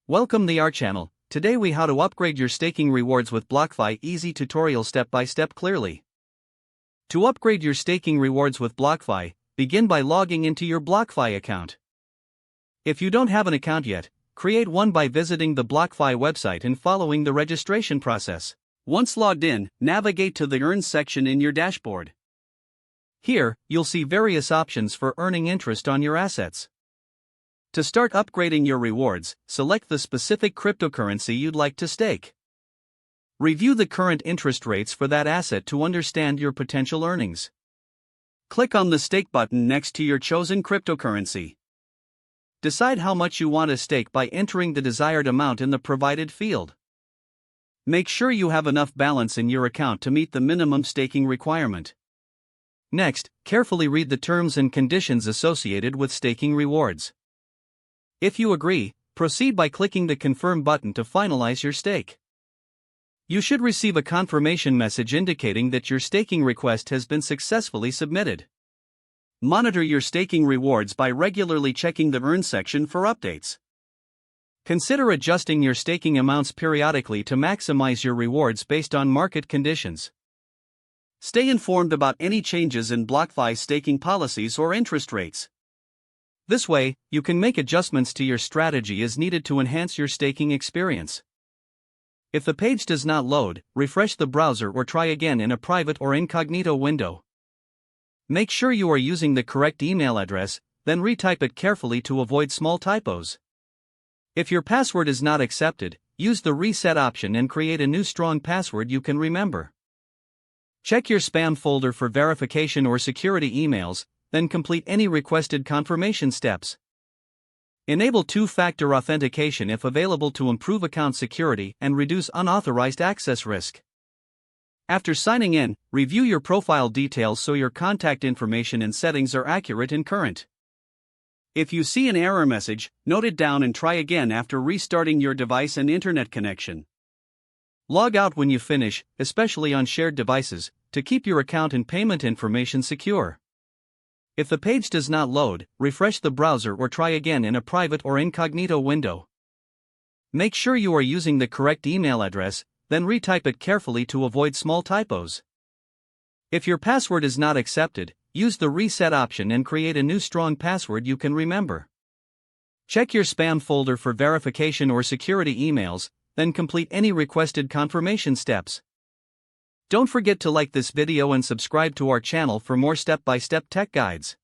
Welcome to our channel. Today we how to upgrade your staking rewards with BlockFi. Easy tutorial step by step clearly. To upgrade your staking rewards with BlockFi, begin by logging into your BlockFi account. If you don't have an account yet, create one by visiting the BlockFi website and following the registration process. Once logged in, navigate to the Earn section in your dashboard. Here, you'll see various options for earning interest on your assets. To start upgrading your rewards, select the specific cryptocurrency you'd like to stake. Review the current interest rates for that asset to understand your potential earnings. Click on the Stake button next to your chosen cryptocurrency. Decide how much you want to stake by entering the desired amount in the provided field. Make sure you have enough balance in your account to meet the minimum staking requirement. Next, carefully read the terms and conditions associated with staking rewards. If you agree, proceed by clicking the Confirm button to finalize your stake. You should receive a confirmation message indicating that your staking request has been successfully submitted. Monitor your staking rewards by regularly checking the Earn section for updates. Consider adjusting your staking amounts periodically to maximize your rewards based on market conditions. Stay informed about any changes in BlockFi staking policies or interest rates. This way, you can make adjustments to your strategy as needed to enhance your staking experience. If the page does not load, refresh the browser or try again in a private or incognito window. Make sure you are using the correct email address, then retype it carefully to avoid small typos. If your password is not accepted, use the reset option and create a new strong password you can remember. Check your spam folder for verification or security emails, then complete any requested confirmation steps. Enable two-factor authentication if available to improve account security and reduce unauthorized access risk. After signing in, review your profile details so your contact information and settings are accurate and current. If you see an error message, note it down and try again after restarting your device and internet connection. Log out when you finish, especially on shared devices, to keep your account and payment information secure. If the page does not load, refresh the browser or try again in a private or incognito window. Make sure you are using the correct email address, then retype it carefully to avoid small typos. If your password is not accepted, use the reset option and create a new strong password you can remember. Check your spam folder for verification or security emails, then complete any requested confirmation steps. Don't forget to like this video and subscribe to our channel for more step-by-step tech guides.